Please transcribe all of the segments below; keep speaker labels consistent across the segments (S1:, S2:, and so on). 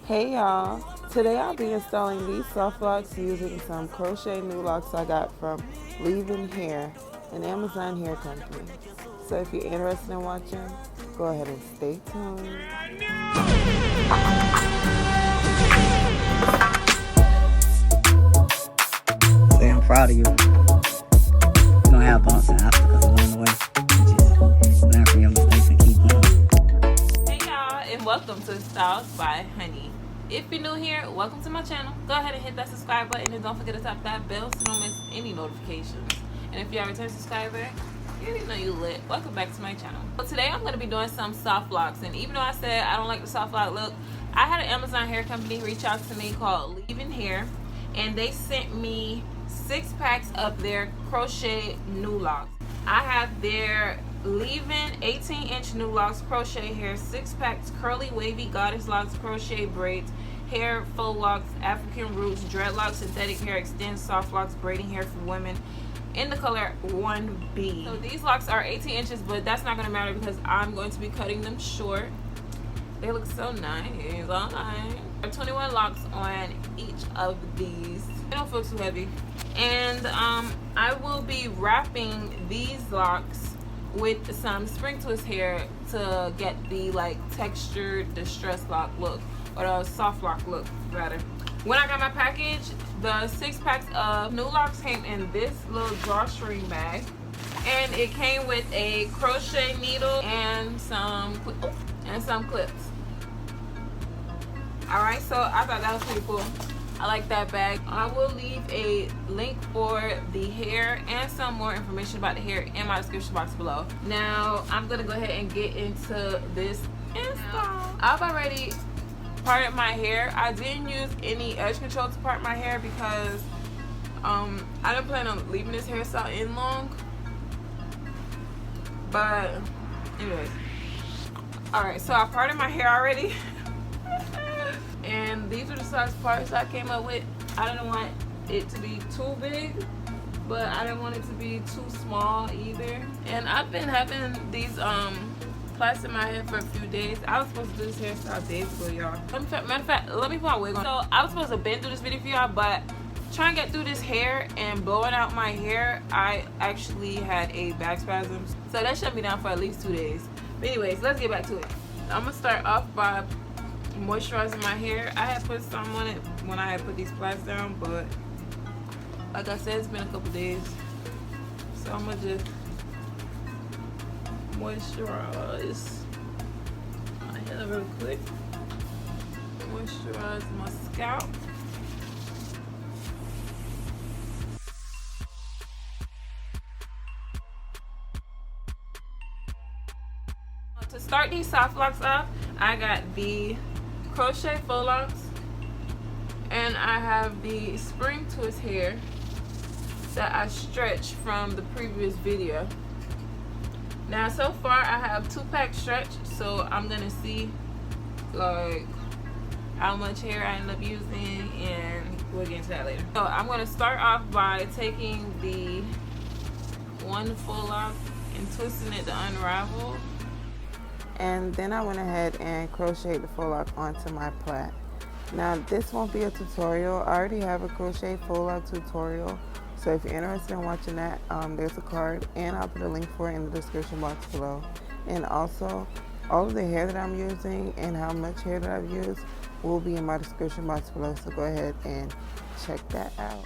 S1: Hey y'all, today I'll be installing these soft locks using some crochet NuLocs I got from LEEVEN HAIR, an Amazon hair company. So if you're interested in watching, go ahead and stay tuned.
S2: Say I'm proud of you. You don't have bumps and obstacles along the way. Just learn from your mistakes and keep going.
S3: Hey y'all, and welcome to Styles by Honey. If you're new here, welcome to my channel. Go ahead and hit that subscribe button and don't forget to tap that bell so you don't miss any notifications. And if you're a return subscriber, you already know you lit. Welcome back to my channel. So today I'm going to be doing some soft locks, and even though I said I don't like the soft lock look, I had an Amazon hair company reach out to me called LEEVEN HAIR, and they sent me 6 packs of their crochet NuLocs. I have their LEEVEN 18-inch NuLocs crochet hair 6 packs, curly wavy goddess locks, crochet braids, hair faux locks, African roots, dreadlocks, synthetic hair, extend soft locks, braiding hair for women in the color 1B. So these locks are 18 inches, but that's not going to matter because I'm going to be cutting them short. They look so nice. Alright. There are 21 locks on each of these. They don't feel too heavy. And I will be wrapping these locks with some spring twist hair to get the like textured distress lock look, or the soft lock look rather. When I got my package, the 6 packs of NuLocs came in this little drawstring bag, and it came with a crochet needle and some clips. Alright, so I thought that was pretty cool. I like that bag. I will leave a link for the hair and some more information about the hair in my description box below. Now I'm gonna go ahead and get into this install. I've already parted my hair. I didn't use any edge control to part my hair because I didn't plan on leaving this hairstyle in long. But anyways, alright, so I parted my hair already. And these are the size parts I came up with. I didn't want it to be too big, but I didn't want it to be too small either. And I've been having these plaits in my head for a few days. I was supposed to do this hairstyle days ago, y'all. Matter of fact, let me put my wig on. So I was supposed to bend through this video for y'all, but trying to get through this hair and blowing out my hair, I actually had a back spasm. So that shut me down for at least 2 days. But anyways, let's get back to it. I'm gonna start off by moisturizing my hair. I had put some on it when I had put these plaits down, but like I said, it's been a couple days, so I'm gonna just moisturize my hair real quick. Moisturize my scalp. To start these soft locks off, I got the crochet faux locks, and I have the spring twist hair that I stretched from the previous video. Now so far I have 2 packs stretched, so I'm gonna see like how much hair I end up using, and we'll get into that later. So I'm gonna start off by taking the one faux lock and twisting it to unravel.
S1: And then I went ahead and crocheted the faux lock onto my plait. Now this won't be a tutorial. I already have a crochet faux lock tutorial, so if you're interested in watching that, there's a card, and I'll put a link for it in the description box below. And also, all of the hair that I'm using and how much hair that I've used will be in my description box below, so go ahead and check that out.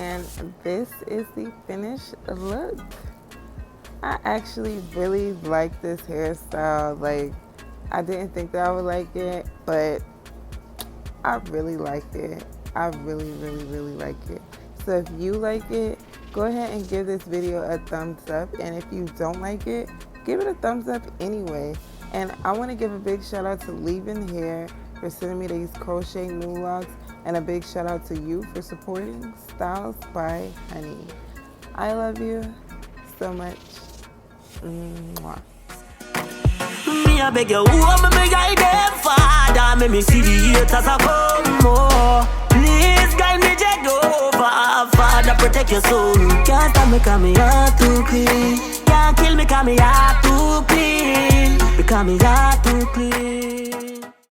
S1: And this is the finished look. I actually really like this hairstyle. Like, I didn't think that I would like it, but I really like it. I really like it. So if you like it, go ahead and give this video a thumbs up. And if you don't like it, give it a thumbs up anyway. And I want to give a big shout out to LEEVEN Hair for sending me these crochet NuLocs. And a big shout out to you for supporting Styles by Honey. I love you so much. Mwah.
S4: Me a beg you, me beg I them Father, make me see the haters a come more. Please guide me Jehovah, Father protect your soul. Can't stop me 'cause me heart too clean. Can't kill me 'cause me heart too clean. Because me heart too clean.